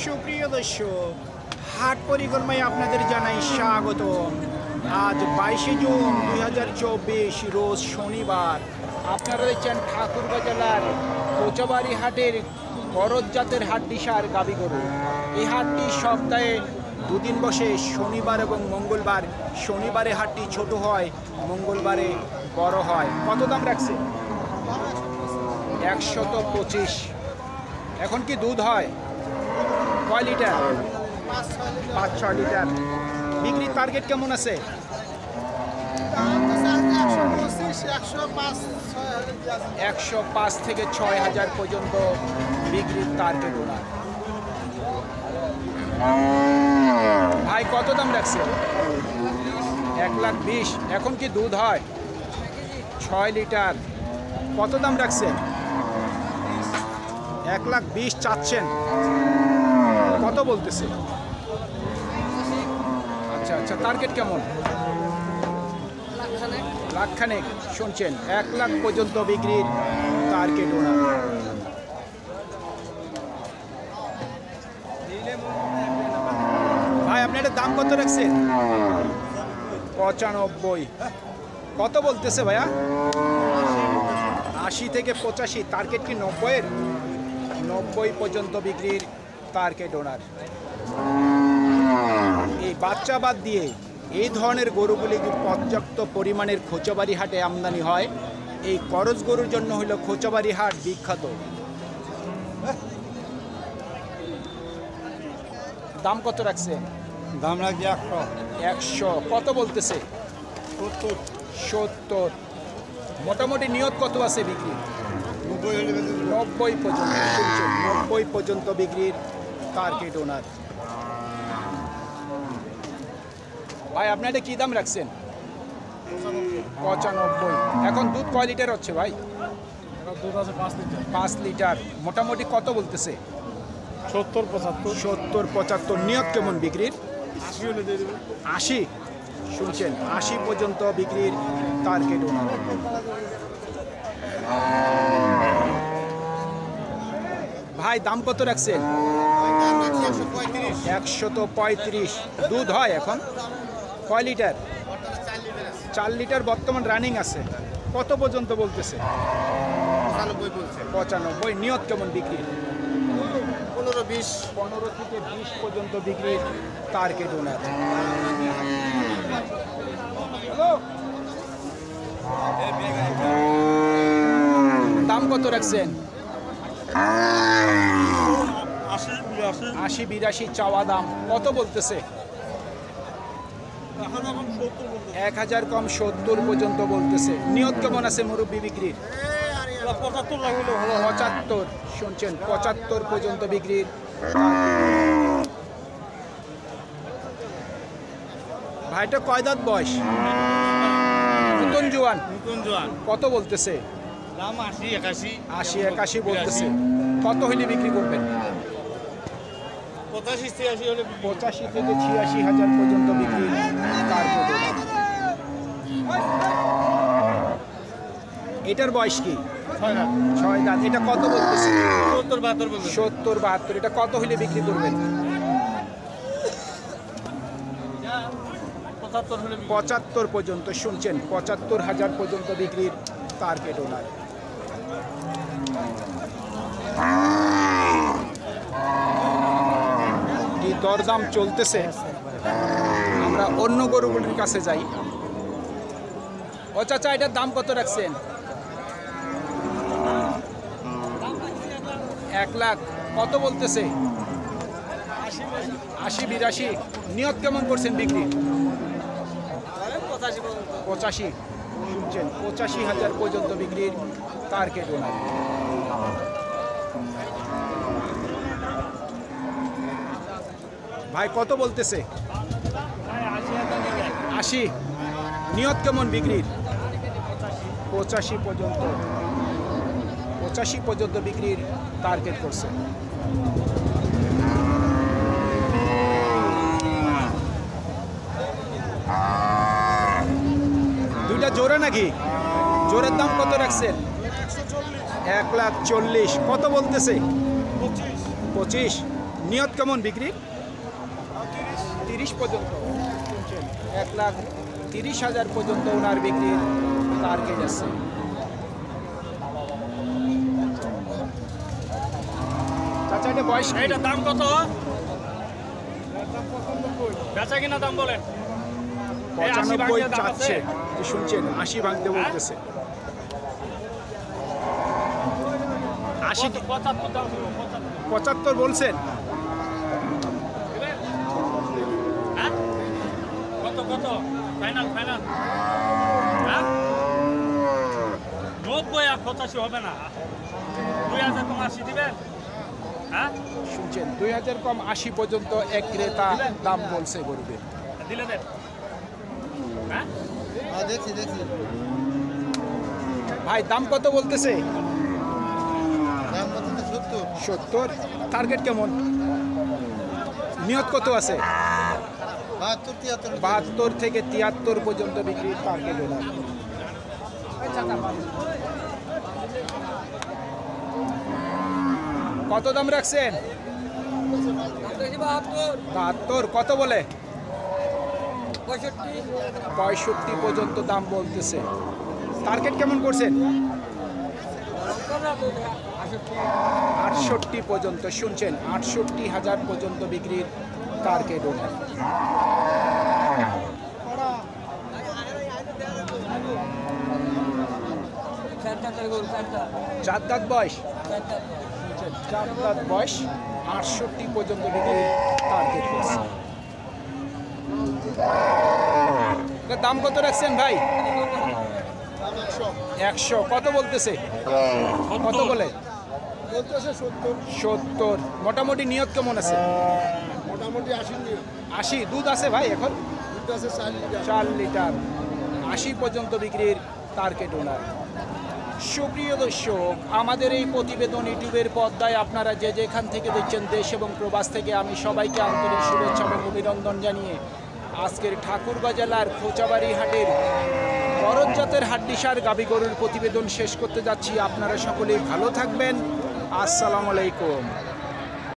সুপ্রিয় দর্শক, হাট পরিক্রমায় আপনাদের জানাই স্বাগত। আজ 22 জুন 2024 রোজ শনিবার। আপনারা দেখছেন ঠাকুরগাঁ জেলার কোচাবাড়ি হাটের করজ জাতের হাটডিসার গাবি গরু। এই হাটটি সপ্তাহে দুদিন বসে, শনিবার এবং মঙ্গলবার। শনিবারে হাটটি ছোট হয়, মঙ্গলবারে বড় হয়। কত দাম রাখছে? 125। এখন কি দুধ হয়? কয় লিটার? 5-6 লিটার। বিক্রির টার্গেট কেমন আছে? 105 থেকে 6,000 পর্যন্ত বিক্রির টার্গেট ওনার। ভাই কত দাম রাখছে? 1,20,000। এখন কি দুধ হয়? 6 লিটার। কত দাম রাখছেন? 1,20,000 চাচ্ছেন। কত বলতেছে? আচ্ছা আচ্ছা, টার্গেট কেমন? লাখখানেক। শুনছেন, 1 লাখ পর্যন্ত বিক্রির টার্গেট ওনার। ভাই আপনার দাম কত রাখছেন? 95। কত বলতেছে ভাইয়া? 80 থেকে 85। টার্গেট কি 90-এর? 90 পর্যন্ত বিক্রির টার্গেট ওনার। এই বাচ্চা বাদ দিয়ে এই ধরনের গরুগুলি পর্যাপ্ত পরিমাণের খোঁচাবাড়ি হাটে আমদানি হয়। এই করজ গরুর জন্য হইল খোঁচাবাড়ি হাট বিখ্যাত। দাম কত রাখছে? দাম রাখছি 100। কত বলতেছে? 70। মোটামুটি নিয়ত কত আছে বিক্রি? 90 পর্যন্ত। 90 পর্যন্ত বিক্রির টার্গেট ওনার। ভাই আপনার কি দাম রাখছেন? 95। এখন দুধ কয় লিটার হচ্ছে ভাই? দুধ আছে 5 লিটার। মোটামুটি কত বলতেছে? 70-75। নিয়ত কেমন বিক্রির? 80 হলে দিয়ে দেবে। 80। শুনছেন, 80 পর্যন্ত বিক্রির টার্গেট ওনার। ভাই দাম কত রাখছেন? 135। দুধ হয় এখন? কয় লিটার? 4 লিটার বর্তমান রানিং আছে। কত পর্যন্ত বলতেছে? 95। নিয়ত কেমন বিক্রির? 15 থেকে 20 পর্যন্ত বিক্রির টার্গেট ওনার। দাম কত রাখছেন? 80-82 চাওয়া দাম। কত বলতেছে? 1000 কম 70 পর্যন্ত বলতেছে। নিয়ত কেমন আছে মুরব্বি বিক্রির? 75। শুনছেন, 75 পর্যন্ত বিক্রির। ভাইটা কয় দাঁত বয়স? নতুন জোয়ান। কত বলতেছে? 80-81 বলতেছে। কত হইলে বিক্রি করবেন? 85 থেকে 86,000 পর্যন্ত বিক্রি টার্গেট। এটার বয়স কি? 6 দাঁত। এটা কত বলতেছে? 70-72। এটা কত হইলে বিক্রি করবেন? 75 পর্যন্ত। শুনছেন, 75,000 পর্যন্ত বিক্রির টার্গেট ওনার। কি দরদাম চলতেছে, আমরা অন্য গরুগুলির কাছে যাই। ও চাচা, এটার দাম কত রাখছেন? 1 লাখ। কত বলতেছে? 80-82। নিয়ত কেমন করছেন বিক্রি? 85। শুনছেন, 85,000 পর্যন্ত বিক্রির টার্গেট ওনার। ভাই কত বলতেছে? 80। নিয়ত কেমন বিক্রির? 85 পর্যন্ত। 85 পর্যন্ত বিক্রির টার্গেট করছে। দুইটা জোড়া নাকি? জোড়ার দাম কত রাখছেন? 140। কত বলতেছে? 25। নিয়ত কেমন বিক্রি? 30 পর্যন্ত। 1,30,000 পর্যন্ত ওনার বিক্রির টার্গেট আছে। চাচা এটা বয়স কি? এইটার দাম কত? বেচা কিনা দাম বলেন। 95 চাচ্ছে, শুনছেন 80 ভাঙতে বলতেছে। 80 75 দাম ছিল, 75 বলছেন। হ্যাঁ? কত কত? Final final. হ্যাঁ? 90 আর 85 হবে না। 2000 কম 80 দিবেন? হ্যাঁ? শুনছেন 2000 কম 80 পর্যন্ত এক ক্রেতা দাম বলছে গরুদের। দিলে দেন। হ্যাঁ? দেখছি দেখছি ভাই দাম কত বলতেছে? দাম কত? 70। 70। টার্গেট কেমন? নিয়ত কত আছে? 72 73। 72 থেকে 73 পর্যন্ত বিক্রির টার্গেট ওনার। কত দাম রাখছেন? 72। কত বলে? 65 পর্যন্ত দাম বলতেছে। টার্গেট কেমন করছেন? 68 পর্যন্ত। শুনছেন 68,000 পর্যন্ত বিক্রির টার্গেট ওঠার। চার দাঁত বয়স, 4 দাঁত বয়স, 68 পর্যন্ত বিক্রির টার্গেট করছে। এটার দাম কত রাখছেন ভাই? 100। কত বলতেছে? কত বলে? বলতেছে 70। 70। মোটামুটি নিয়ত কেমন আছে? মোটামুটি 80 নিয়ে 80। দুধ আছে ভাই এখন? দুটো আছে 4 লিটার। 4 লিটার। 80 পর্যন্ত বিক্রির টার্গেট ওনার। সুপ্রিয় দর্শক, আমাদের এই প্রতিবেদন ইউটিউবের পর্দায় আপনারা যে যেখান থেকে দেখছেন, দেশ এবং প্রবাস থেকে, আমি সবাইকে আন্তরিক শুভেচ্ছা এবং অভিনন্দন জানিয়ে আজকের ঠাকুরগাঁ জেলার খোঁচাবাড়ি হাটের বরজ জাতের হাড্ডিসার গাভী গরুর প্রতিবেদন শেষ করতে যাচ্ছি। আপনারা সকলেই ভালো থাকবেন। আসসালামু আলাইকুম।